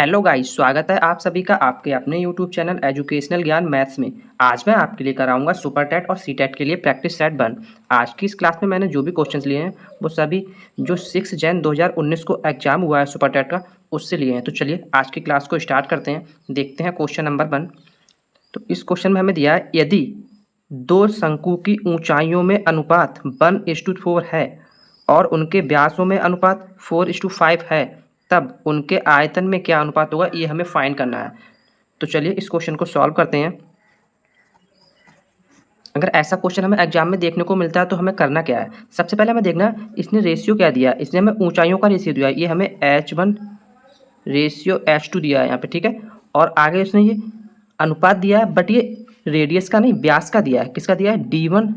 Hello guys, स्वागत है आप सभी का आपके अपने यूट्यूब चैनल एजुकेशनल ज्ञान मैथ्स में। आज मैं आपके लिए कराऊंगा सुपर टेट और सी टेट के लिए प्रैक्टिस सेट 1। आज की इस क्लास में मैंने जो भी क्वेश्चंस लिए हैं वो सभी जो 6 जन 2019 को एग्जाम हुआ है सुपर टेट का उससे लिए हैं। तो चलिए आज की क्लास को स्टार्ट करते हैं। देखते हैं क्वेश्चन नंबर 1। तो इस क्वेश्चन में हमें दिया है, यदि दो शंकु की ऊंचाइयों में अनुपात 1:4 है और उनके व्यासों में अनुपात 4:5 है, तब उनके आयतन में क्या अनुपात होगा, ये हमें फाइंड करना है। तो चलिए इस क्वेश्चन को सॉल्व करते हैं। अगर ऐसा क्वेश्चन हमें एग्जाम में देखने को मिलता है तो हमें करना क्या है। सबसे पहले हमें देखना है इसने रेशियो क्या दिया है। इसने हमें ऊंचाइयों का रेशियो दिया है, ये हमें H1 रेशियो H2 दिया है यहाँ पे, ठीक है। और आगे उसने ये अनुपात दिया है, बट ये रेडियस का नहीं व्यास का दिया है। किसका दिया है? D1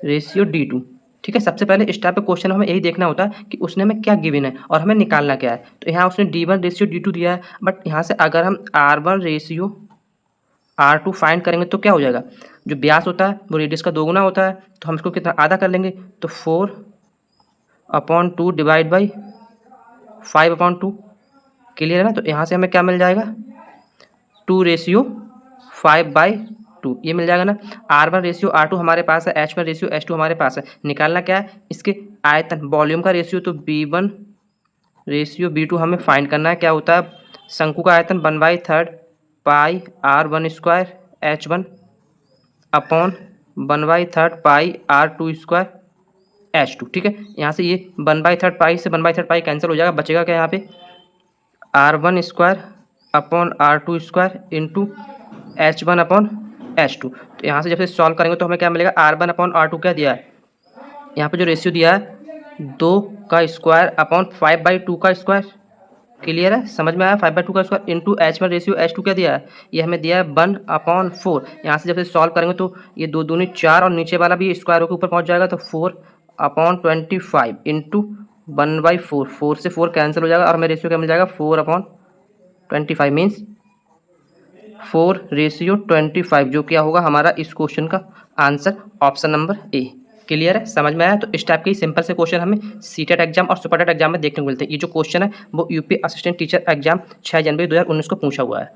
रेशियो D2, ठीक है। सबसे पहले इस टाइप का क्वेश्चन हमें यही देखना होता है कि उसने हमें क्या गिवन है और हमें निकालना क्या है। तो यहाँ उसने D1 रेशियो D2 दिया है, बट यहाँ से अगर हम R1 रेशियो R2 फाइंड करेंगे तो क्या हो जाएगा, जो व्यास होता है वो रेडियस का दोगुना होता है, तो हम इसको कितना आधा कर लेंगे, तो 4/2 डिवाइड बाई 5/2। क्लियर है ना। तो यहाँ से हमें क्या मिल जाएगा, 2:5/2 ये मिल जाएगा ना। R1 रेशियो R2 हमारे पास है, H1 रेशियो H2 हमारे पास है। निकालना क्या है, इसके आयतन वॉल्यूम का रेशियो, तो B1 रेशियो B2 हमें फाइंड करना है। क्या होता है, शंकु का आयतन 1/3 पाई R1 स्क्वायर H1 अपॉन 1/3 पाई R2 स्क्वायर H2, ठीक है। यहाँ से ये 1/3 पाई से 1/3 पाई कैंसिल हो जाएगा, बचेगा क्या यहाँ पे, R1 square upon R2 square into H1 upon H2। तो यहाँ से जब से सॉल्व करेंगे तो हमें क्या मिलेगा, R1 अपॉन R2 क्या दिया है, यहाँ पे जो रेशियो दिया है 2 का स्क्वायर अपॉन 5/2 का स्क्वायर। क्लियर है, समझ में आया। 5/2 का square into H1 ratio H2 क्या दिया है, ये हमें दिया है 1/4। यहाँ से जब से सॉल्व करेंगे तो ये 2 दूनी 4 और नीचे वाला भी स्क्वायर होकर ऊपर पहुँच जाएगा, तो 4/25 इंटू 1/4। 4 से 4 कैंसिल हो जाएगा और हमें रेशियो क्या मिल जाएगा, 4/25 मीन्स 4:25, जो क्या होगा हमारा इस क्वेश्चन का answer option number A. Clear है, समझ में आया। तो इस टाइप के सिंपल से क्वेश्चन हमें सीटेट एग्जाम और सुपर टेट एग्जाम में देखने को मिलते हैं। ये जो क्वेश्चन है वो यूपी असिस्टेंट टीचर एग्जाम 6 जनवरी 2019 को पूछा हुआ है।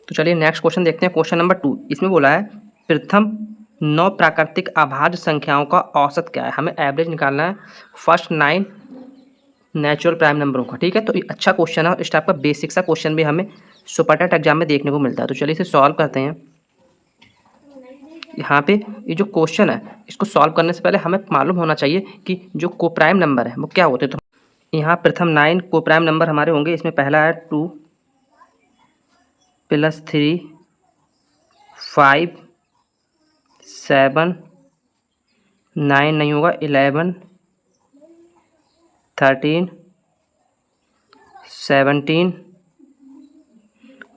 तो चलिए नेक्स्ट क्वेश्चन देखते हैं, क्वेश्चन नंबर 2। इसमें बोला है प्रथम 9 प्राकृतिक अभाज्य संख्याओं का औसत क्या है। हमें एवरेज निकालना है फर्स्ट 9 नेचुरल प्राइम नंबरों का, ठीक है। तो ये अच्छा क्वेश्चन है, इस टाइप का बेसिक सा क्वेश्चन भी हमें सुपर टेट एग्जाम में देखने को मिलता है। तो चलिए इसे सॉल्व करते हैं। यहाँ पे ये जो क्वेश्चन है इसको सॉल्व करने से पहले हमें मालूम होना चाहिए कि जो को प्राइम नंबर है वो क्या होते हैं। तो यहाँ प्रथम 9 को प्राइम नंबर हमारे होंगे। इसमें पहला है 2 + 3 5 7 9 नहीं होगा, 11 13 17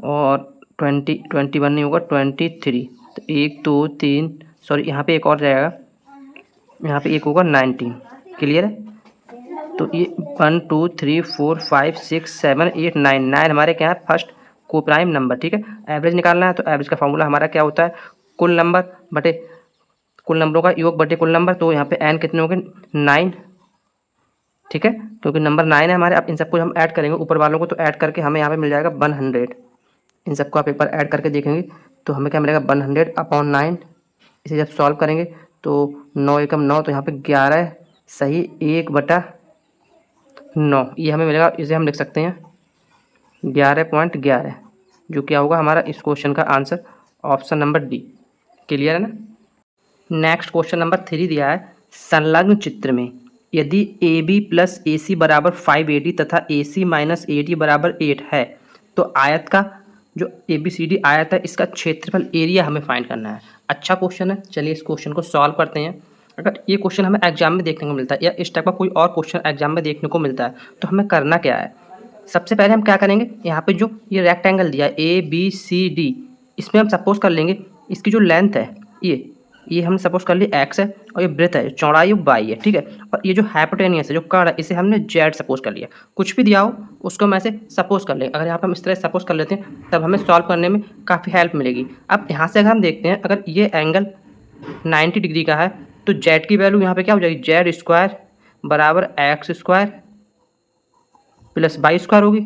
और 21 नहीं होगा, 23। तो 1 2 3 सॉरी यहाँ पे एक और जाएगा, यहाँ पे एक होगा 19। क्लियर है। तो ये 1 2 3 4 5 6 7 8 9 हमारे क्या है, फर्स्ट को प्राइम नंबर, ठीक है। एवरेज निकालना है तो एवरेज का फॉर्मूला हमारा क्या होता है, कुल नंबर बटे कुल नंबरों का योग बटे कुल नंबर। तो यहाँ पे n कितने हो गए, 9, ठीक है, क्योंकि नंबर 9 है हमारे। अब इन सबको हम ऐड करेंगे ऊपर वालों को, तो ऐड करके हमें यहाँ पे मिल जाएगा 100। इन सबको आप एक बार ऐड करके देखेंगे तो हमें क्या मिलेगा, 100/9। इसे जब सॉल्व करेंगे तो 9 एकम 9, तो यहाँ पे 11 सही 1/9 ये हमें मिलेगा। इसे हम लिख सकते हैं 11.11, जो क्या होगा हमारा इस क्वेश्चन का answer option number D. Clear है ना। नेक्स्ट क्वेश्चन नंबर 3 दिया है, संलग्न चित्र में यदि AB + AC बराबर 5AD तथा AC - AD बराबर 8 है तो आयत का जो ABCD आयत है इसका क्षेत्रफल एरिया हमें फाइंड करना है। अच्छा क्वेश्चन है, चलिए इस क्वेश्चन को सॉल्व करते हैं। अगर ये क्वेश्चन हमें एग्जाम में देखने को मिलता है या इस टाइप का कोई और क्वेश्चन एग्जाम में देखने को मिलता है तो हमें करना क्या है। सबसे पहले हम क्या करेंगे, यहाँ पे जो ये रेक्टेंगल दिया है ABCD, इसमें हम सपोज कर लेंगे इसकी जो लेंथ है ये हम सपोज कर ली x है, और ये ब्रेथ है, चौड़ाई y है, ठीक है। और ये जो हाइपोटेनियस है, जो कर्व है, इसे हमने z सपोज कर लिया। कुछ भी दिया हो उसको हम ऐसे सपोज कर लेंगे। अगर यहाँ पर हम इस तरह सपोज कर लेते हैं तब हमें सॉल्व करने में काफ़ी हेल्प मिलेगी। अब यहाँ से अगर हम देखते हैं, अगर ये एंगल 90 डिग्री का है तो z की वैल्यू यहाँ पे क्या हो जाएगी, Z² बराबर x² + y² होगी।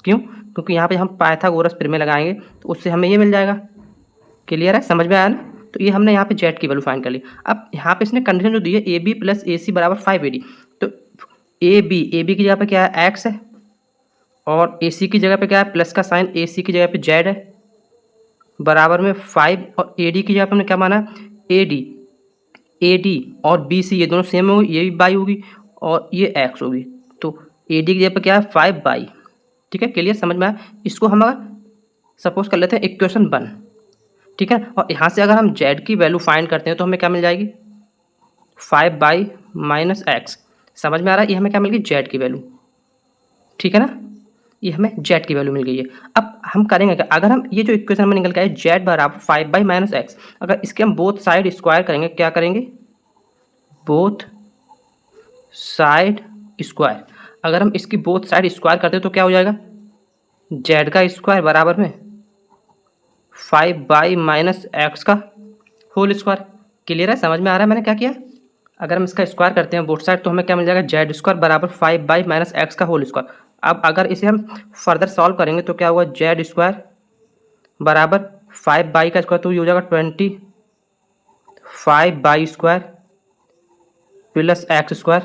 क्यों? क्योंकि यहाँ पे हम पाइथागोरस प्रमेय लगाएंगे तो उससे हमें ये मिल जाएगा। क्लियर है, समझ में आया ना? तो ये हमने यहाँ पे जेड की वैल्यू फाइंड कर ली। अब यहाँ पे इसने कंडीशन जो दी है ए बी प्लस ए सी बराबर 5 AD, तो ए बी की जगह पे क्या है एक्स है, और ए सी की जगह पे क्या है प्लस का साइन, ए सी की जगह पे जेड है, बराबर में 5, और ए डी की जगह पे हमने क्या माना ए डी और बी सी ये दोनों सेम होगी, ये भी बाई होगी और ये एक्स होगी, तो ए डी की जगह पे क्या है 5/, ठीक है। क्लियर, समझ में आया? इसको हम अगर सपोज कर लेते हैं इक्वेशन 1, ठीक है, और यहाँ से अगर हम जेड की वैल्यू फाइंड करते हैं तो हमें क्या मिल जाएगी 5/- x। समझ में आ रहा है? ये हमें क्या मिल गई जेड की वैल्यू, ठीक है ना, ये हमें जेड की वैल्यू मिल गई है। अब हम करेंगे क्या, अगर हम ये जो इक्वेशन हमें निकल के आए जेड बराबर 5/- x, अगर इसके हम बोथ साइड स्क्वायर करेंगे, क्या करेंगे बोथ साइड स्क्वायर, अगर हम इसकी बोथ साइड स्क्वायर करते हैं तो क्या हो जाएगा जेड का स्क्वायर बराबर में 5/- x का होल स्क्वायर। क्लियर है, समझ में आ रहा है मैंने क्या किया? अगर हम इसका स्क्वायर करते हैं बोथ साइड तो हमें क्या मिल जाएगा जेड स्क्वायर बराबर 5/- x का होल स्क्वायर। अब अगर इसे हम फर्दर सॉल्व करेंगे तो क्या होगा जेड स्क्वायर बराबर 5/, का स्क्वायर तो ये हो जाएगा 25/² प्लस एक्स स्क्वायर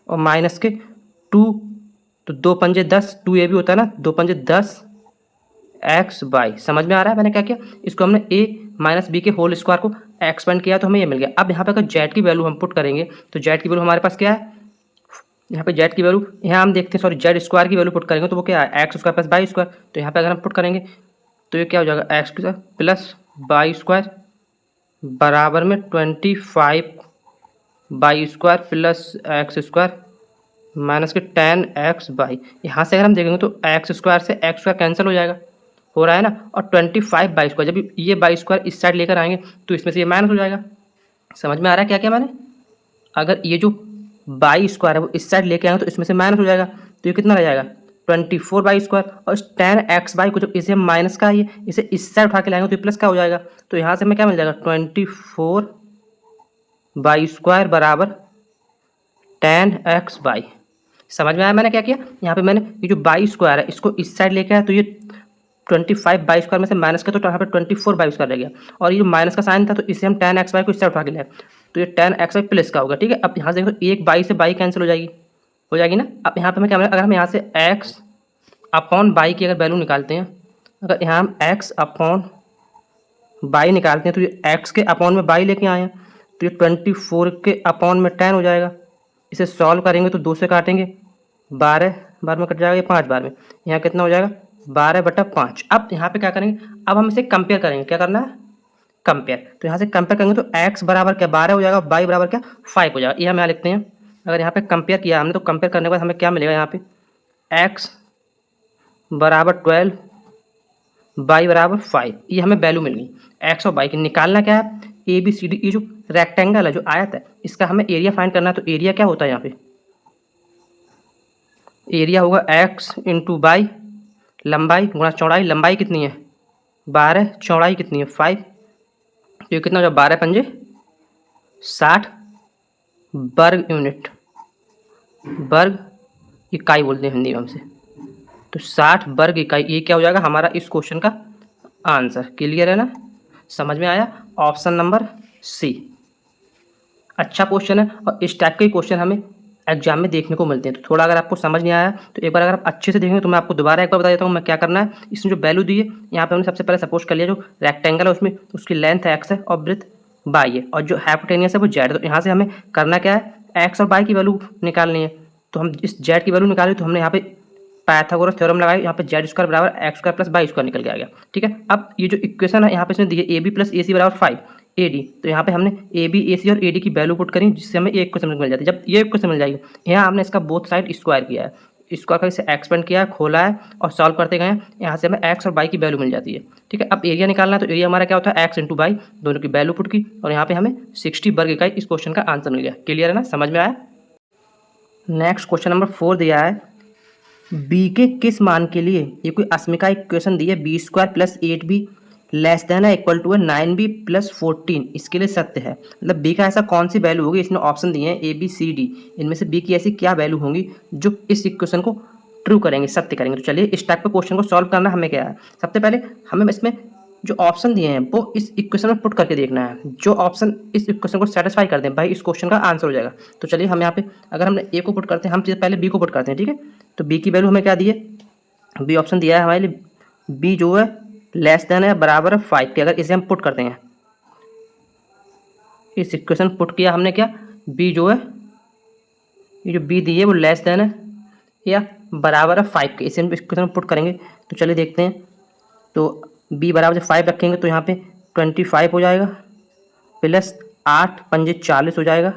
और माइनस के 2, तो 2×5 = 10, 2 ये भी होता है ना, 2×5 = 10 x/। समझ में आ रहा है मैंने क्या किया? इसको हमने a - b के होल स्क्वायर को एक्सपेंड किया तो हमें ये मिल गया। अब यहाँ पे अगर जेड की वैल्यू हम पुट करेंगे तो जेड की वैल्यू हमारे पास क्या है, यहाँ पे जेड की वैल्यू, यहाँ हम देखते हैं सॉरी जेड स्क्वायर की वैल्यू पुट करेंगे तो वो क्या है x² + y²। तो यहाँ पे अगर हम पुट करेंगे तो ये क्या हो जाएगा x² + y² बराबर में 25/² प्लस x² माइनस के 10x/। यहाँ से अगर हम देखेंगे तो x² से x² कैंसिल हो जाएगा, हो रहा है ना, और 25/², जब ये बाई² इस साइड लेकर आएंगे तो इसमें से ये माइनस हो जाएगा। समझ में आ रहा है क्या क्या मैंने? अगर ये जो बाई² है वो इस साइड लेके आएंगे तो इसमें से माइनस हो जाएगा, तो ये कितना रह जाएगा 24/², और इस 10x/, को जब इसे हम माइनस का ये इसे इस साइड उठा के लाएंगे तो ये प्लस का हो जाएगा, तो यहाँ से हमें क्या मिल जाएगा 24/² बराबर 10x/। समझ में आया मैंने क्या किया? यहाँ पे मैंने ये जो बाई² है इसको इस साइड लेके आया तो ये 25/² में से माइनस का तो यहाँ पे 24/² रह गया, और ये जो माइनस का साइन था तो इसे हम 10x/, को इस साइड उठा के लाए तो ये 10x/, प्लस का होगा, ठीक है। अब यहाँ से देखो एक बाई से बाई कैंसिल हो जाएगी ना। अब यहाँ पे हमें क्या, अगर हम यहाँ से x/y की अगर वैल्यू निकालते हैं, अगर यहाँ हम x/y निकालते हैं तो ये x के अपॉन में बाई लेके आए हैं तो ये 24 के अपॉन में 10 हो जाएगा। इसे सॉल्व करेंगे तो 2 से काटेंगे 12 बार में कट जाएगा, ये 5 बार में, यहाँ कितना हो जाएगा 12/5। अब यहाँ पे क्या करेंगे, अब हम इसे कंपेयर करेंगे, क्या करना है कंपेयर, तो यहाँ से कंपेयर करेंगे तो x बराबर क्या 12 हो जाएगा, y बराबर क्या 5 हो जाएगा, ये हम यहाँ लिखते हैं। अगर यहाँ पे कंपेयर किया हमने तो कंपेयर करने के बाद हमें क्या मिलेगा, यहाँ पे x बराबर 12, y बराबर 5, ये हमें वैल्यू मिल गई। x और y की निकालना क्या है ABCD, ये जो रेक्टेंगल है जो आयत है इसका हमें एरिया फाइंड करना है, तो एरिया क्या होता है यहाँ पे एरिया होगा x × y, लंबाई गुणा चौड़ाई, लंबाई कितनी है 12, चौड़ाई कितनी है 5, तो ये कितना हो जाएगा 12×5 = 60 वर्ग यूनिट, वर्ग इकाई बोलते हैं हिंदी में हमसे, तो 60 वर्ग इकाई, ये क्या हो जाएगा हमारा इस क्वेश्चन का आंसर। क्लियर है ना, समझ में आया? ऑप्शन नंबर सी अच्छा क्वेश्चन है, और इस टाइप के क्वेश्चन हमें एग्जाम में देखने को मिलते हैं। तो थोड़ा अगर आपको समझ नहीं आया तो एक बार अगर आप अच्छे से देखेंगे तो मैं आपको दोबारा एक बार बता देता हूँ मैं क्या करना है। इसमें जो वैल्यू दी है यहाँ पे हमने सबसे पहले सपोज कर लिया जो रेक्टेंगल है उसमें उसकी लेंथ x है और ब्रेथ y है, और जो हाइपोटेनियस है वो z है। तो यहाँ से हमें करना क्या है x और y की वैल्यू निकालनी है, तो हम इस z की वैल्यू निकाली तो हमने यहाँ पे पाइथागोरस थ्योरम लगाया, यहाँ पे z² बराबर x² + y² निकल के आ गया, ठीक है। अब ये जो इक्वेशन है यहाँ पे इसने दी है AB + AC बराबर 5AD, तो यहाँ पे हमने AB AC और AD की वैल्यू पुट करी जिससे हमें एक क्वेश्चन मिल जाती है। जब ये क्वेश्चन मिल जाएगी यहाँ हमने इसका बोथ साइड स्क्वायर किया है, स्क्वायर का इसे एक्सपेंड किया है, खोला है और सॉल्व करते गए, यहाँ से हमें x और y की वैल्यू मिल जाती है, ठीक है। अब एरिया निकालना है तो एरिया हमारा क्या होता है x × y, दोनों की वैल्यू पुट की और यहाँ पे हमें 60 वर्ग इकाई इस क्वेश्चन का आंसर मिल गया। क्लियर है ना, समझ में आया? नेक्स्ट क्वेश्चन नंबर 4 दिया है b के किस मान के लिए ये कोई अस्मिका इक्वेशन दी है b² + 8b लेस देन है इक्वल टू है 9b + 14 इसके लिए सत्य है। मतलब b का ऐसा कौन सी वैल्यू होगी, इसने ऑप्शन दिए हैं A B C D, इनमें से b की ऐसी क्या वैल्यू होंगी जो इस इक्वेशन को ट्रू करेंगे, सत्य करेंगे। तो चलिए इस टाइप के क्वेश्चन को सॉल्व करना हमें क्या है, सबसे पहले हमें इसमें जो ऑप्शन दिए हैं वो इस इक्वेशन में पुट करके देखना है। जो ऑप्शन इस इक्वेशन को सेटिस्फाई कर दें भाई, इस क्वेश्चन का आंसर हो जाएगा। तो चलिए हम यहाँ पे अगर हमने ए को पुट करते हैं, हम पहले बी को पुट करते हैं, ठीक है। तो बी की वैल्यू हमें क्या दी है, बी ऑप्शन दिया है हमारे लिए, बी जो है लेस देन है बराबर है 5 के। अगर इसे हम पुट करते हैं, इस इक्वेशन पुट किया हमने, क्या बी जो है, ये जो बी दी है वो लेस देन है या बराबर है 5 के, इसे हम इक्वेशन में पुट करेंगे। तो चलिए देखते हैं। तो बी बराबर से 5 रखेंगे तो यहाँ पे 25 हो जाएगा, प्लस 8 पंजे 40 हो जाएगा,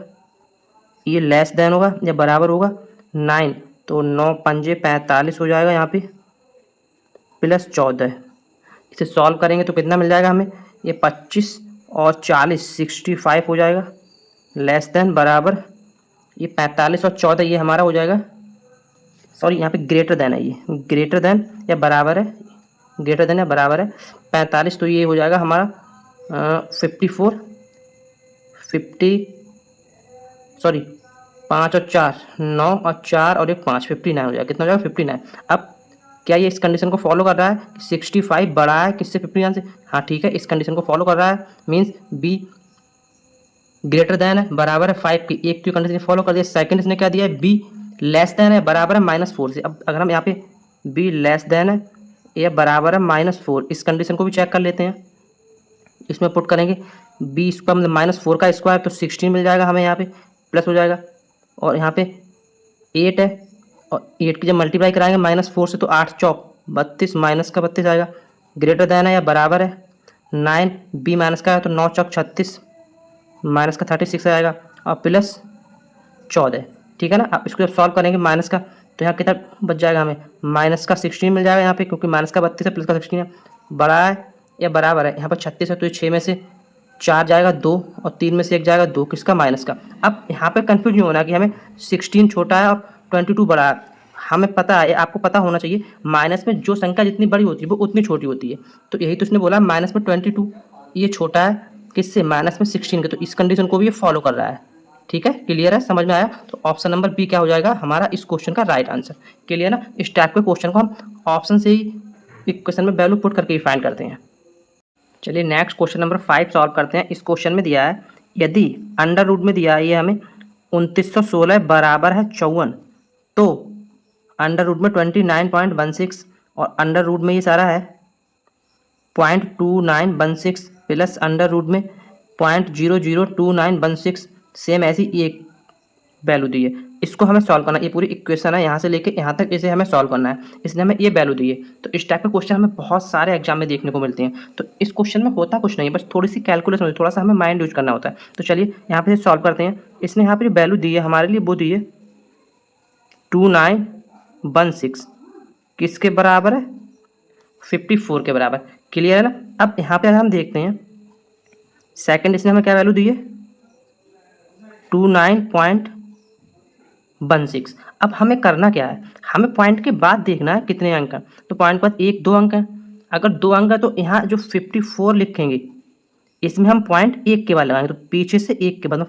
ये लेस देन होगा या बराबर होगा 9, तो 9 पंजे 45 हो जाएगा यहाँ पे, प्लस 14। इसे सॉल्व करेंगे तो कितना मिल जाएगा हमें, ये 25 और 40 65 हो जाएगा, लेस देन बराबर ये 45 और 14 ये हमारा हो जाएगा, सॉरी यहाँ पे ग्रेटर देन है, ये ग्रेटर देन या बराबर है, ग्रेटर देन या बराबर है 45, तो ये हो जाएगा हमारा 54 50 सॉरी 5 और 4 9 और 4 और एक 5 59 हो जाएगा। कितना हो जाएगा 59। अब क्या ये इस कंडीशन को फॉलो कर रहा है कि 65 बड़ा है किससे 59 से, हाँ ठीक है, इस कंडीशन को फॉलो कर रहा है, मीन्स बी ग्रेटर देन है बराबर है 5 की, एक तो कंडीशन फॉलो कर दिया। सेकंड इसने क्या दिया है, बी लेस देन है बराबर है -4 से। अब अगर हम यहाँ पे बी लेस देन है या बराबर है -4, इस कंडीशन को भी चेक कर लेते हैं, इसमें पुट करेंगे बी स्क्वायर मतलब -4 का स्क्वायर, तो 16 मिल जाएगा हमें यहाँ पे, प्लस हो जाएगा, और यहाँ पे 8 है, और 8 की जब मल्टीप्लाई कराएंगे -4 से तो 8 चौक 32 माइनस का 32 आएगा, ग्रेटर देन है या बराबर है 9, बी माइनस का है तो 9 चौक 36 माइनस का 36 आएगा, और प्लस 14, ठीक है ना। आप इसको जब सॉल्व करेंगे माइनस का, तो यहाँ कितना बच जाएगा हमें, माइनस का 16 मिल जाएगा यहाँ पे, क्योंकि माइनस का 32 है प्लस का 16 है, बड़ा है या बराबर है, यहाँ पर 36 है तो ये 6 में से 4 जाएगा 2 और 3 में से 1 जाएगा 2, किसका माइनस का। अब यहाँ पे कंफ्यूज नहीं होना कि हमें 16 छोटा है और 22 बड़ा है, हमें पता है, आपको पता होना चाहिए माइनस में जो संख्या जितनी बड़ी होती है वो उतनी छोटी होती है। तो यही तो इसने बोला माइनस में 22 ये छोटा है किससे, माइनस में 16 के, तो इस कंडीशन को भी ये फॉलो कर रहा है। ठीक है, क्लियर है, समझ में आया। तो ऑप्शन नंबर बी क्या हो जाएगा हमारा इस क्वेश्चन का राइट आंसर। क्लियर ना, इस टाइप के क्वेश्चन को हम ऑप्शन से ही इक्वेशन में वैल्यू पुट करके ही फाइंड करते हैं। चलिए नेक्स्ट क्वेश्चन नंबर 5 सॉल्व करते हैं। इस क्वेश्चन में दिया है यदि अंडर रूट में दिया है ये हमें 2916 बराबर है 54, तो अंडर रूट में 29.16 और अंडर रूट में ये सारा है 0.2916 प्लस अंडर रूट में 0.002916, सेम ऐसी एक वैल्यू दी है। इसको हमें सॉल्व करना है, ये पूरी इक्वेशन है यहाँ से लेके यहाँ तक, इसे हमें सॉल्व करना है। इसने हमें ये वैल्यू दी है। तो इस टाइप के क्वेश्चन हमें बहुत सारे एग्जाम में देखने को मिलते हैं। तो इस क्वेश्चन में होता कुछ नहीं है, बस थोड़ी सी कैलकुलेशन होती है, थोड़ा सा हमें माइंड यूज करना होता है। तो चलिए यहाँ पे सॉल्व करते हैं। इसने यहाँ पर जो वैल्यू दी है हमारे लिए वो दी है 2916, किसके बराबर है 54 के बराबर। क्लियर है ना। अब यहाँ पे अगर हम देखते हैं सेकंड, इसने हमें क्या वैल्यू दी है 29.16। अब हमें करना क्या है, हमें पॉइंट के बाद देखना है कितने अंक हैं। तो पॉइंट के बाद 1 2 अंक हैं, अगर 2 अंक है तो यहाँ जो 54 लिखेंगे इसमें हम पॉइंट 1 के बाद लगाएंगे, तो पीछे से 1 के बाद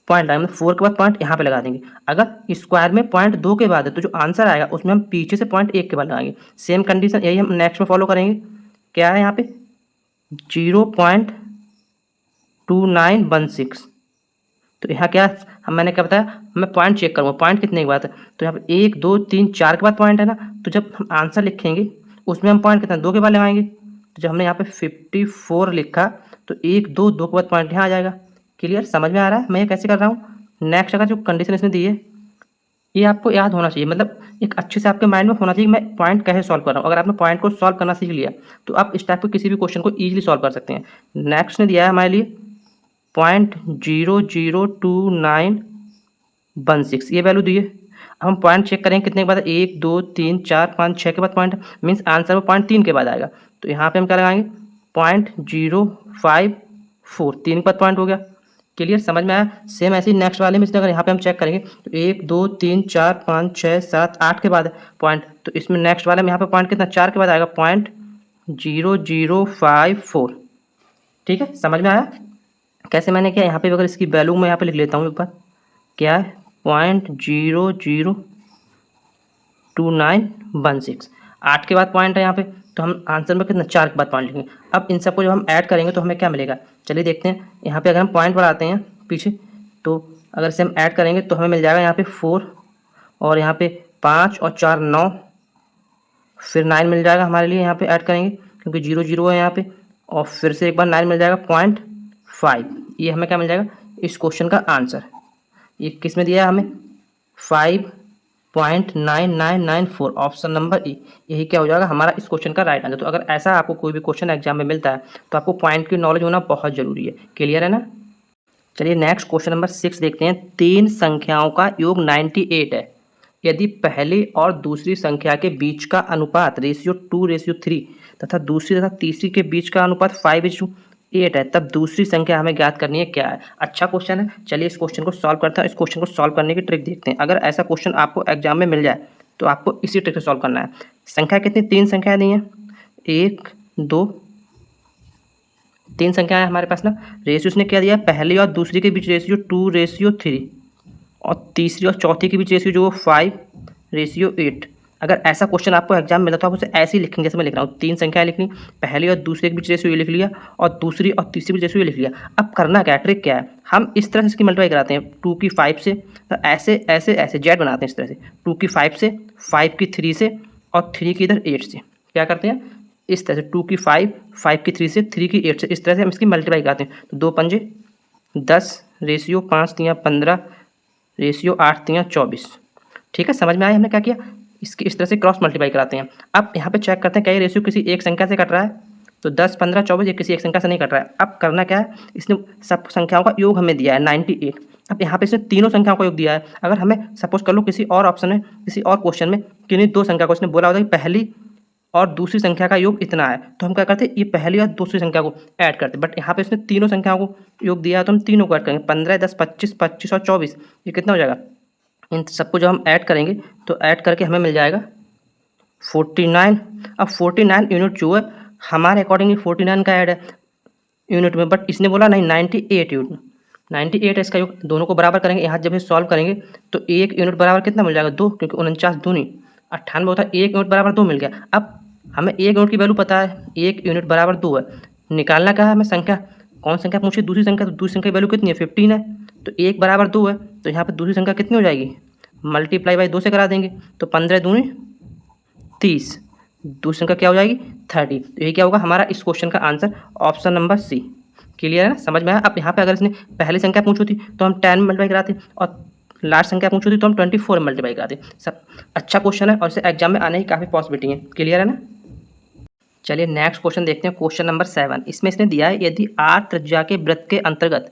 पॉइंट लगाएंगे, 4 के बाद पॉइंट यहाँ पे लगा देंगे। अगर स्क्वायर में पॉइंट 2 के बाद है तो जो आंसर आएगा उसमें हम पीछे से पॉइंट 1 के बाद लगाएंगे। सेम कंडीशन यही हम नेक्स्ट में फॉलो करेंगे। क्या है यहाँ पे 0.2916, तो यहाँ क्या मैंने क्या बताया, मैं पॉइंट चेक करूँगा पॉइंट कितने के बाद है। तो यहाँ पे 1 2 3 4 के बाद पॉइंट है ना, तो जब हम आंसर लिखेंगे उसमें हम पॉइंट कितना 2 के बाद लगाएंगे। तो जब हमने यहाँ पे 54 लिखा तो 1 2 2 के बाद पॉइंट यहाँ आ जाएगा। क्लियर, समझ में आ रहा है मैं ये कैसे कर रहा हूँ। नेक्स्ट अगर जो कंडीशन इसने दी है ये आपको याद होना चाहिए, मतलब एक अच्छे से आपके माइंड में होना चाहिए मैं पॉइंट कैसे सॉल्व कर रहा हूँ। अगर आपने पॉइंट को सॉल्व करना सीख लिया तो आप इस टाइप के किसी भी क्वेश्चन को ईजिली सॉल्व कर सकते हैं। नेक्स्ट ने दिया है हमारे लिए 0.02916, ये वैल्यू दी है। अब हम पॉइंट चेक करेंगे कितने के बाद, 1 2 3 4 5 6 के बाद पॉइंट, मीन्स आंसर वो पॉइंट 3 के बाद आएगा। तो यहाँ पे हम क्या लगाएंगे 0.054, 3 के बाद पॉइंट हो गया। क्लियर, समझ में आया। सेम ऐसे ही नेक्स्ट वाले में इसलिए अगर यहाँ पे हम चेक करेंगे तो 1 2 3 4 5 6 7 8 के बाद पॉइंट, तो इसमें नेक्स्ट वाले में यहाँ पे पॉइंट कितना 4 के बाद आएगा 0.0054। ठीक है, समझ में आया कैसे मैंने किया। यहाँ पे अगर इसकी वैल्यू मैं यहाँ पे लिख लेता हूँ एक बार, क्या है 0.00 2916। 8 के बाद पॉइंट है यहाँ पे, तो हम आंसर में कितना 4 के बाद पॉइंट लिखेंगे। अब इन सबको जब हम ऐड करेंगे तो हमें क्या मिलेगा, चलिए देखते हैं। यहाँ पे अगर हम पॉइंट बढ़ाते हैं पीछे, तो अगर इसे हम ऐड करेंगे तो हमें मिल जाएगा यहाँ पे 4 और यहाँ पे 5 और 4 9, फिर 9 मिल जाएगा हमारे लिए यहाँ पे ऐड करेंगे क्योंकि 0 0 है यहाँ पे, और फिर से एक बार 9 मिल जाएगा 0.5। ये हमें क्या मिल जाएगा इस क्वेश्चन का आंसर। ये किस में दिया है हमें 5.9994, ऑप्शन नंबर ई। यही क्या हो जाएगा हमारा इस क्वेश्चन का राइट आंसर। तो अगर ऐसा आपको कोई भी क्वेश्चन एग्जाम में मिलता है तो आपको पॉइंट की नॉलेज होना बहुत जरूरी है। क्लियर है ना। चलिए नेक्स्ट क्वेश्चन नंबर 6 देखते हैं। 3 संख्याओं का योग 98 है। यदि पहली और दूसरी संख्या के बीच का अनुपात रेशियो 2:3 तथा दूसरी तथा तीसरी के बीच का अनुपात 5:8 है, तब दूसरी संख्या हमें ज्ञात करनी है, क्या है। अच्छा क्वेश्चन है, चलिए इस क्वेश्चन को सॉल्व करते हैं। इस क्वेश्चन को सॉल्व करने की ट्रिक देखते हैं। अगर ऐसा क्वेश्चन आपको एग्जाम में मिल जाए तो आपको इसी ट्रिक से सॉल्व करना है। संख्या कितनी, 3 संख्याएं दी हैं, 1 2 3 संख्याएं हैं हमारे पास ना। रेशियो उसने क्या दिया है, पहली और दूसरी के बीच रेशियो 2:3 और तीसरी और चौथी के बीच रेशियो जो 5:8। अगर ऐसा क्वेश्चन आपको एग्जाम में मिला तो आप उसे ऐसे ही लिखेंगे जैसे मैं लिख रहा हूँ। 3 संख्याएं लिखनी, पहली और दूसरे के बीच रेशियो ये लिख लिया और दूसरी और तीसरी के बीच रेशियो ये लिख लिया। अब करना क्या है, ट्रिक क्या है, हम इस तरह से इसकी मल्टीप्लाई कराते हैं 2 की 5 से, तो ऐसे ऐसे ऐसे जेड बनाते हैं इस तरह से, 2 की 5 से, 5 की 3 से और 3 की इधर 8 से। क्या करते हैं इस तरह से 2 की 5, 5 की 3 से, 3 की 8 से, इस तरह से हम इसकी मल्टीप्लाई कराते हैं। तो 2 पंजे 10, रेशियो 5 तियाँ 15, रेशियो 8 तियाँ 24। ठीक है, समझ में आया हमने क्या किया। इसकी इस तरह से क्रॉस मल्टीप्लाई कराते हैं। अब यहाँ पे चेक करते हैं क्या ये रेशियो किसी एक संख्या से कट रहा है, तो 10 15 24 ये किसी एक संख्या से नहीं कट रहा है। अब करना क्या है, इसने सब संख्याओं का योग हमें दिया है 98। अब यहाँ पे इसने तीनों संख्याओं का योग दिया है। अगर हमें सपोज कर लो किसी और ऑप्शन में, किसी और क्वेश्चन में किन्हीं 2 संख्या को इसने बोला होता है कि पहली और दूसरी संख्या का योग इतना है, तो हम क्या करते हैं ये पहली और दूसरी संख्या को ऐड करते हैं। बट यहाँ पे इसने तीनों संख्याओं को योग दिया है तो हम तीनों को ऐड करेंगे। 15 10 25 25 और 24, ये कितना हो जाएगा। इन सबको जब हम ऐड करेंगे तो ऐड करके हमें मिल जाएगा 49। अब 49 यूनिट जो है हमारे अकॉर्डिंग 49 का ऐड है यूनिट में, बट इसने बोला नहीं 98 यूनिट, 98 है इसका योग। दोनों को बराबर करेंगे, यहाँ जब ये सॉल्व करेंगे तो 1 यूनिट बराबर कितना मिल जाएगा 2, क्योंकि 49 दूनी 98 होता है, 1 यूनिट बराबर 2 मिल गया। अब हमें 1 यूनिट की वैल्यू पता है, 1 यूनिट बराबर 2 है। निकालना क्या है हमें, संख्या कौन संख्या पूछी, दूसरी संख्या। तो दूसरी संख्या की वैल्यू कितनी है 15 है, तो 1 बराबर 2 है, तो यहाँ पर दूसरी संख्या कितनी हो जाएगी, मल्टीप्लाई बाई 2 से करा देंगे, तो 15 दूनी 30, दूसरी संख्या क्या हो जाएगी 30। तो यही क्या होगा हमारा इस क्वेश्चन का answer, option number C. Clear है ना, समझ में आया। अब यहाँ पे अगर इसने पहली संख्या पूछी थी तो हम 10 मल्टीप्लाई कराते और लास्ट संख्या पूछी थी तो हम 24 मल्टीप्लाई कराते। सब अच्छा क्वेश्चन है और इसे एग्जाम में आने की काफ़ी पॉसिबिलिटी है। क्लियर है ना। चलिए नेक्स्ट क्वेश्चन देखते हैं, क्वेश्चन नंबर 7। इसमें इसने दिया है यदि r त्रिज्या के वृत्त के अंतर्गत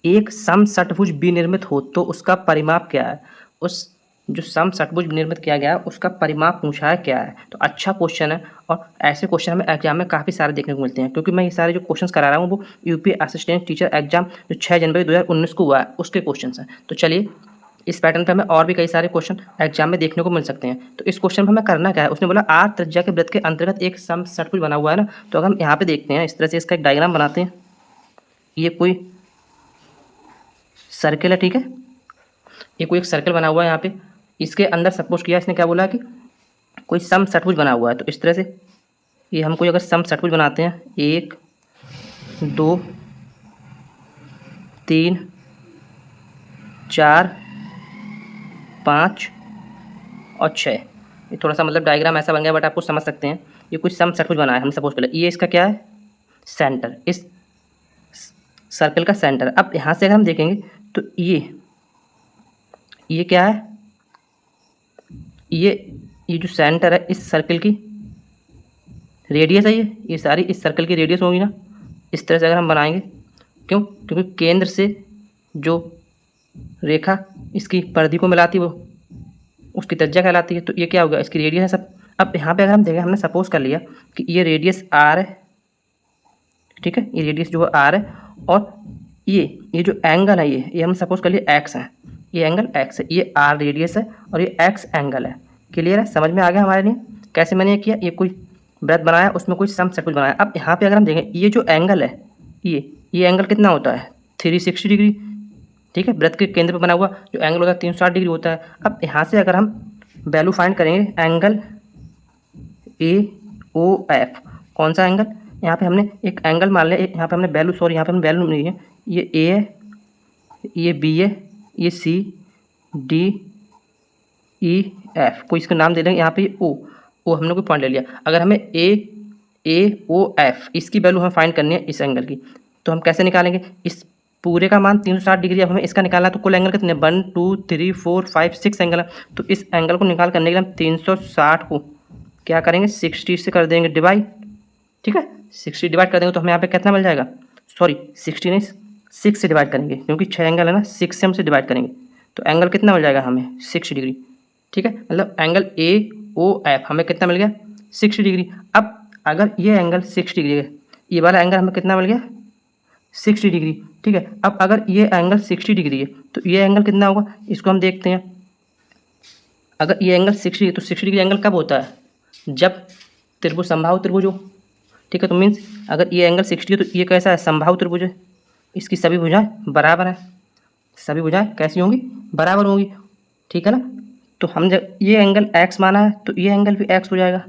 एक समषटभुज बी निर्मित हो तो उसका परिमाप क्या है। उस जो समषटभुज निर्मित किया गया है उसका परिमाप पूछा है क्या है। तो अच्छा क्वेश्चन है और ऐसे क्वेश्चन हमें एग्जाम में काफ़ी सारे देखने को मिलते हैं, क्योंकि मैं ये सारे जो क्वेश्चंस करा रहा हूँ वो यूपी असिस्टेंट टीचर एग्जाम जो 6 जनवरी 2019 को हुआ है उसके क्वेश्चन हैं। तो चलिए इस पैटर्न पे हमें और भी कई सारे क्वेश्चन एग्जाम में देखने को मिल सकते हैं। तो इस क्वेश्चन में हमें करना क्या है, उसने बोला r त्रिज्या के वृत्त के अंतर्गत एक समषटभुज बना हुआ है ना। तो अगर हम यहाँ पे देखते हैं इस तरह से इसका एक डायग्राम बनाते हैं, ये कोई सर्कल है, ठीक है, ये कोई एक सर्कल बना हुआ है। यहाँ पे इसके अंदर सपोज किया इसने क्या बोला कि कोई समषटभुज बना हुआ है। तो इस तरह से ये हम कोई अगर समषटभुज बनाते हैं 1 2 3 4 5 और 6, ये थोड़ा सा मतलब डायग्राम ऐसा बन गया बट आपको समझ सकते हैं। ये कुछ समषटभुज बना है हम सपोज कर, ये इसका क्या है सेंटर, इस सर्कल का सेंटर। अब यहाँ से अगर हम देखेंगे तो ये क्या है, ये जो सेंटर है इस सर्कल की रेडियस है, ये सारी इस सर्कल की रेडियस होगी ना। इस तरह से अगर हम बनाएंगे, क्यों, क्योंकि केंद्र से जो रेखा इसकी परिधि को मिलाती है वो उसकी त्रिज्या कहलाती है। तो ये क्या होगा, इसकी रेडियस है सब। अब यहाँ पे अगर हम देखें, हमने सपोज कर लिया कि ये रेडियस r है, ठीक है, ये रेडियस जो है r है, और ये जो एंगल है ये हम सपोज कर लिए x है, ये एंगल x है, ये r रेडियस है और ये x एंगल है। क्लियर है, समझ में आ गया हमारे लिए कैसे मैंने ये किया। ये कोई वृत्त बनाया, उसमें कोई समषटभुज बनाया। अब यहाँ पे अगर हम देखें ये जो एंगल है ये एंगल कितना होता है 360 डिग्री, ठीक है। वृत्त के केंद्र पर बना हुआ जो एंगल होता है 360 डिग्री होता है। अब यहाँ से अगर हम वैल्यू फाइंड करेंगे एंगल ए ओ एफ। कौन सा एंगल? यहाँ पे हमने एक एंगल मान लिया, यहाँ पे हमने वैल्यू, सॉरी यहाँ पे हमने वैल्यू नहीं है, ये ए है, ये बी है, ये सी डी ई एफ, कोई इसका नाम दे देंगे। यहाँ पे ओ हमने कोई पॉइंट ले लिया। अगर हमें ए ओ एफ इसकी वैल्यू हमें फाइंड करनी है इस एंगल की, तो हम कैसे निकालेंगे? इस पूरे का मान 360 डिग्री, अब हमें इसका निकालना है। तो कुल एंगल कितने? 1 2 3 4 5 6 एंगल है। तो इस एंगल को निकाल करने के लिए हम 360 को क्या करेंगे? 60 से कर देंगे डिवाइड। ठीक है, 60 डिवाइड कर देंगे तो हमें यहाँ पे कितना मिल जाएगा? सॉरी 60 नहीं, 6 से डिवाइड करेंगे, क्योंकि 6 एंगल है ना, 6 से हम से डिवाइड करेंगे तो एंगल कितना मिल जाएगा हमें? 60 डिग्री। ठीक है, मतलब एंगल ए ओ एफ हमें कितना मिल गया? 60 डिग्री। अब अगर ये एंगल 60 डिग्री है, ये वाला एंगल हमें कितना मिल गया? 60 डिग्री। ठीक है, अब अगर ये एंगल 60 डिग्री है तो ये एंगल कितना होगा? इसको हम देखते हैं। अगर ये एंगल 60 है तो 60 डिग्री एंगल कब होता है? जब त्रिभुज समबाहु त्रिभुज हो। ठीक है, तो मीन्स अगर ये एंगल 60 है तो ये कैसा है? समबाहु त्रिभुज है। इसकी सभी भुजाएं बराबर है, सभी भुजाएं कैसी होंगी? बराबर होंगी। ठीक है ना, तो हम जब ये एंगल x माना है तो ये एंगल भी x हो जाएगा।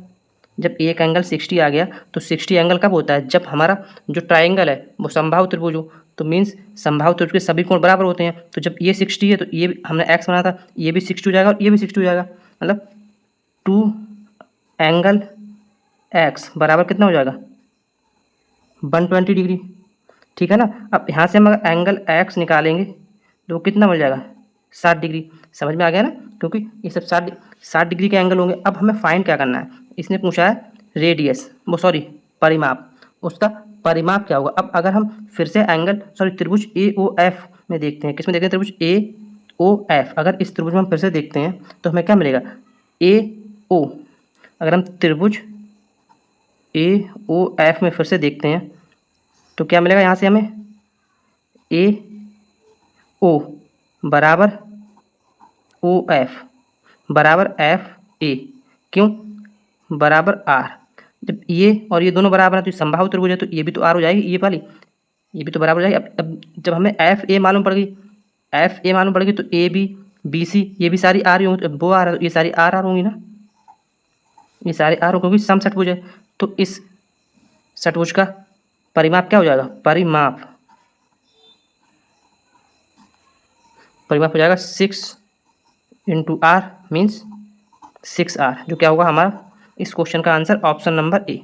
जब एक एंगल 60 आ गया तो 60 एंगल कब होता है? जब हमारा जो ट्राइंगल है वो समबाहु त्रिभुज हो। तो मीन्स समबाहु त्रिभुज के सभी कोण बराबर होते हैं। तो जब ये 60 है तो ये हमने x माना था, ये भी 60 हो जाएगा और ये भी 60 हो जाएगा। मतलब 2 एंगल x बराबर कितना हो जाएगा? 120 डिग्री। ठीक है ना, अब यहाँ से हम अगर एंगल x निकालेंगे तो कितना मिल जाएगा? 60 डिग्री। समझ में आ गया ना, क्योंकि ये सब 60 डिग्री के एंगल होंगे। अब हमें फाइंड क्या करना है? इसने पूछा है रेडियस, वो सॉरी परिमाप, उसका परिमाप क्या होगा? अब अगर हम फिर से एंगल सॉरी त्रिभुज ए ओ एफ में देखते हैं, किस में देखते हैं? त्रिभुज ए ओ एफ। अगर इस त्रिभुज में हम फिर से देखते हैं तो हमें क्या मिलेगा? ए ओ। अगर हम त्रिभुज ए ओ एफ में फिर से देखते हैं तो क्या मिलेगा? यहाँ से हमें ए ओ बराबर ओ एफ बराबर एफ ए, क्यों? बराबर आर। जब ये और ये दोनों बराबर है तो समबाहु त्रिभुज है, तो ये भी तो आर हो जाएगी, ये वाली ये भी तो बराबर हो जाएगी। अब जब हमें एफ ए मालूम पड़ गई, एफ ए मालूम पड़ गई, तो ए बी बी सी ये भी सारी आर ही होंगी। वो आर है तो ये सारी आर आर होंगी ना, ये सारे आर क्योंकि सम षटभुज है। तो इस षटभुज का परिमाप क्या हो जाएगा? परिमाप हो जाएगा 6 इंटू आर मीन्स 6R, जो क्या होगा हमारा इस क्वेश्चन का answer option number A.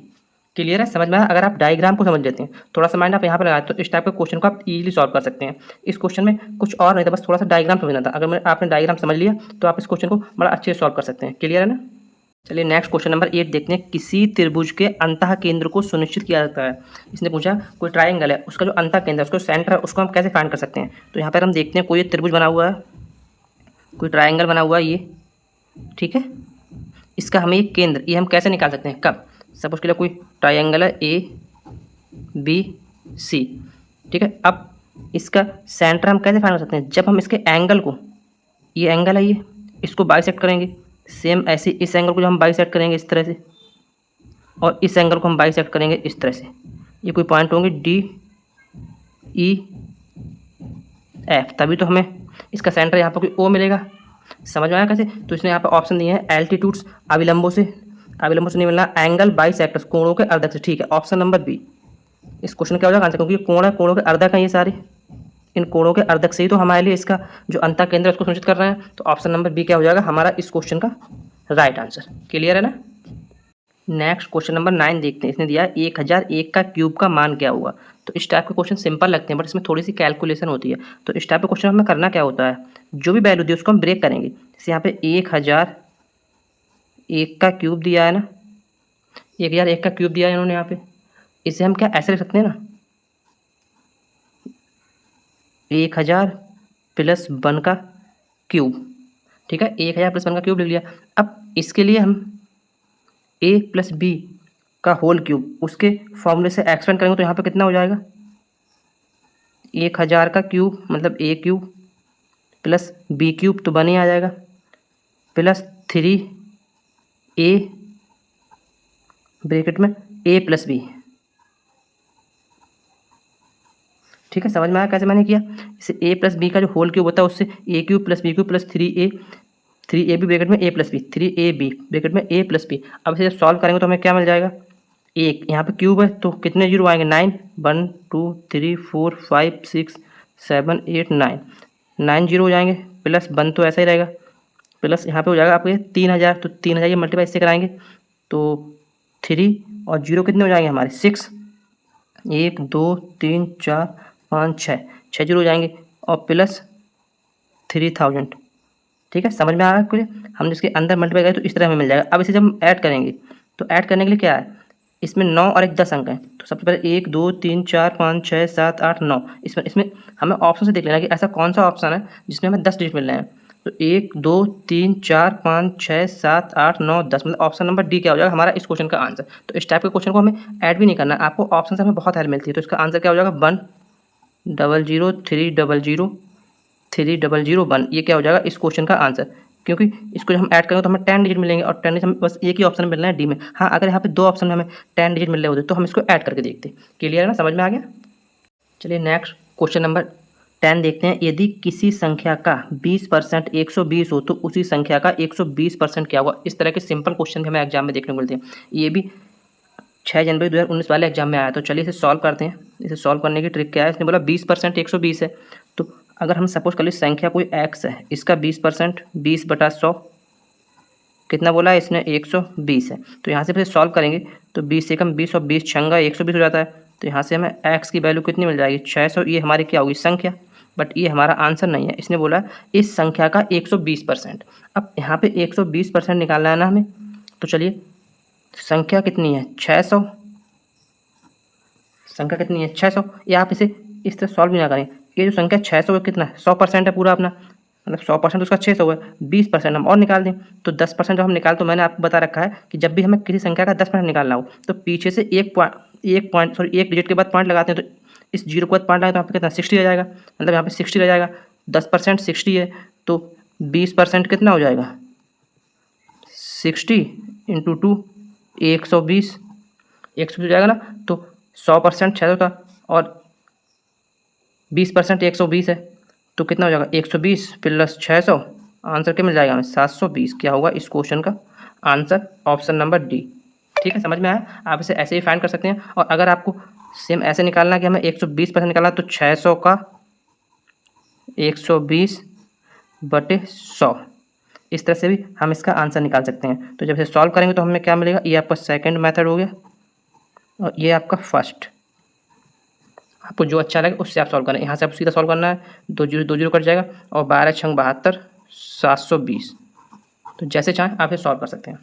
Clear है, समझ में आया? अगर आप डायग्राम को समझ लेते हैं, थोड़ा सा माइंड आप यहाँ पर लगाए तो इस टाइप के क्वेश्चन को आप इजीली सॉल्व कर सकते हैं। इस क्वेश्चन में कुछ और नहीं था, बस थोड़ा सा डायग्राम समझना था। अगर आपने डायग्राम समझ लिया तो आप इस क्वेश्चन को बड़ा अच्छे से सॉल्व कर सकते हैं। क्लियर है ना? चलिए नेक्स्ट क्वेश्चन नंबर 8 देखते हैं। किसी त्रिभुज के अंतः केंद्र को सुनिश्चित किया जाता है। इसने पूछा कोई ट्राइंगल है, उसका जो अंतः केंद्र है, उसको सेंटर है, उसको हम कैसे फाइंड कर सकते हैं? तो यहाँ पर हम देखते हैं कोई त्रिभुज बना हुआ है, कोई ट्राइंगल बना हुआ है ये। ठीक है, इसका हमें एक केंद्र, ये हम कैसे निकाल सकते हैं? कब? सपोज के लिए कोई ट्राइंगल है ए बी सी। ठीक है, अब इसका सेंटर हम कैसे फाइंड कर सकते हैं? जब हम इसके एंगल को, ये एंगल है ये, इसको बाइसेक्ट करेंगे। सेम ऐसे इस एंगल को जो हम बाइसेक्ट करेंगे इस तरह से, और इस एंगल को हम बाइसेक्ट करेंगे इस तरह से। ये कोई पॉइंट होंगे डी ई एफ, तभी तो हमें इसका सेंटर यहाँ पर कोई ओ मिलेगा। समझ में आया कैसे? तो इसने यहाँ पर ऑप्शन दिए हैं एल्टीट्यूड्स अविलंबों से नहीं मिलना, एंगल बाइसेक्टर्स कोणों के अर्धक से। ठीक है, ऑप्शन नंबर बी इस क्वेश्चन क्या हो जाएगा आंसर, क्योंकि कोण है, कोणों के अर्धक हैं ये सारे, इन कोणों के अर्धक से ही तो हमारे लिए इसका जो अंतः केंद्र है उसको सुनिश्चित कर रहे हैं। तो ऑप्शन नंबर बी क्या हो जाएगा हमारा इस क्वेश्चन का राइट आंसर। क्लियर है ना? नेक्स्ट क्वेश्चन नंबर 9 देखते हैं। इसने दिया 1001 का क्यूब का मान क्या होगा? तो इस टाइप के क्वेश्चन सिंपल लगते हैं बट इसमें थोड़ी सी कैलकुलेशन होती है। तो इस टाइप के क्वेश्चन हमें करना क्या होता है, जो भी वैल्यू दी उसको हम ब्रेक करेंगे। जैसे यहाँ पे 1001 का क्यूब दिया है ना, 1001 का क्यूब दिया है इन्होंने यहाँ पे, इसे हम क्या ऐसे लिख सकते हैं ना, 1000 प्लस 1 का क्यूब। ठीक है, 1000 प्लस 1 का क्यूब लिख लिया। अब इसके लिए हम a प्लस बी का होल क्यूब उसके फॉर्मूले से एक्सपेंड करेंगे तो यहाँ पे कितना हो जाएगा? 1000 का क्यूब मतलब a cube plus b cube तो 1 ही आ जाएगा, प्लस 3a ब्रैकेट में a प्लस बी। ठीक है, समझ में आया कैसे मैंने किया? इसे a प्लस बी का जो होल क्यूब होता है उससे a cube plus B cube plus 3a 3ab bracket में a plus B, 3ab bracket में a प्लस बी। अब इसे जब सॉल्व करेंगे तो हमें क्या मिल जाएगा, एक यहाँ पे क्यूब है तो कितने जीरो आएंगे, 9, 1 2 3 4 5 6 7 8 9, 9 जीरो हो जाएंगे, प्लस 1 तो ऐसा ही रहेगा, प्लस यहाँ पे हो जाएगा आपके 3000, तो 3000 ये मल्टीप्लाई इससे कराएंगे तो 3 और जीरो कितने हो जाएंगे हमारे 6, 1 2 3 4 5 6 जीरो हो जाएंगे और प्लस 3000। ठीक है, समझ में आ रहा है आपको? हम इसके अंदर मल्टीप्लाई करें तो इस तरह हमें मिल जाएगा। अब इसे जब हम ऐड करेंगे तो ऐड करने के लिए क्या है, इसमें 9 और एक 10 अंक हैं, तो सबसे पहले 1 2 3 4 5 6 7 8 9, इसमें हमें ऑप्शन से देख लेना कि ऐसा कौन सा ऑप्शन है जिसमें हमें 10 डिजिट मिल रहे हैं। तो 1 2 3 4 5 6 7 8 9 10, मतलब ऑप्शन नंबर डी क्या हो जाएगा हमारा इस क्वेश्चन का आंसर। तो इस टाइप के क्वेश्चन को हमें ऐड भी नहीं करना है, आपको ऑप्शन से हमें बहुत हेल्प मिलती है। तो इसका आंसर क्या हो जाएगा 100030001, ये क्या हो जाएगा इस क्वेश्चन का आंसर, क्योंकि इसको जब हम ऐड करेंगे तो हमें 10 डिजिट मिलेंगे और 10 डिजिट हमें बस एक ही ऑप्शन मिल रहा है डी में। हाँ, अगर यहाँ पे दो ऑप्शन में हमें 10 डिजिट मिल रहे होते तो हम इसको ऐड करके देखते। क्लियर है ना, समझ में आ गया? चलिए नेक्स्ट क्वेश्चन नंबर 10 देखते हैं। यदि किसी संख्या का 20% 120 हो तो उसी संख्या का 120% क्या होगा। इस तरह के सिंपल क्वेश्चन भी हमें एग्जाम में देखने को मिलते हैं। ये भी 6 जनवरी 2019 वाले एग्जाम में आया। तो चलिए इसे सॉल्व करते हैं। इसे सॉल्व करने की ट्रिक क्या है, इसने बोला 20% 120 है, तो अगर हम सपोज कर लीजिए संख्या कोई x है, इसका 20% 20/100 कितना बोला है इसने 120 है। तो यहाँ से फिर सॉल्व करेंगे तो 20 से कम 20 और 20 छंगा 120 हो जाता है। तो यहाँ से हमें x की वैल्यू कितनी मिल जाएगी 600। ये हमारी क्या होगी संख्या, बट ये हमारा आंसर नहीं है। इसने बोला इस संख्या का 120%। अब यहाँ पे 120% निकालना है ना हमें, तो चलिए संख्या कितनी है 600, संख्या कितनी है 600। ये आप इसे इस तरह सॉल्व भी ना करें, ये जो संख्या 600 है कितना 100% है पूरा अपना, मतलब 100% उसका 600 है, 20% हम और निकाल दें तो 10% जब हम निकाल, तो मैंने आपको बता रखा है कि जब भी हमें किसी संख्या का 10% निकालना हो तो पीछे से एक डिजिट के बाद पॉइंट लगाते हैं। तो इस जीरो के बाद पॉइंट लगाए तो यहाँ पे कितना 60 रह जाएगा, मतलब यहाँ पे 60 रह जाएगा। 10% 60 है तो 20% कितना हो जाएगा 60 × 2 120 हो जाएगा ना। तो 100% 600 था और 20% 120 है, तो कितना हो जाएगा 120 प्लस 600, आंसर क्या मिल जाएगा हमें 720। क्या होगा इस क्वेश्चन का आंसर, ऑप्शन नंबर डी। ठीक है, समझ में आया? आप इसे ऐसे ही फाइंड कर सकते हैं। और अगर आपको सेम ऐसे निकालना है कि हमें 120% निकालना, तो 600 का 120/100, इस तरह से भी हम इसका आंसर निकाल सकते हैं। तो जब इसे सॉल्व करेंगे तो हमें क्या मिलेगा, ये आपका सेकंड मेथड हो गया और ये आपका फर्स्ट। आपको जो अच्छा लगे उससे आप सॉल्व करें। यहाँ से आप सीधा सॉल्व करना है, 2 जीरो कट जाएगा और 12 × 72 720। तो जैसे चाहें आप इसे सॉल्व कर सकते हैं।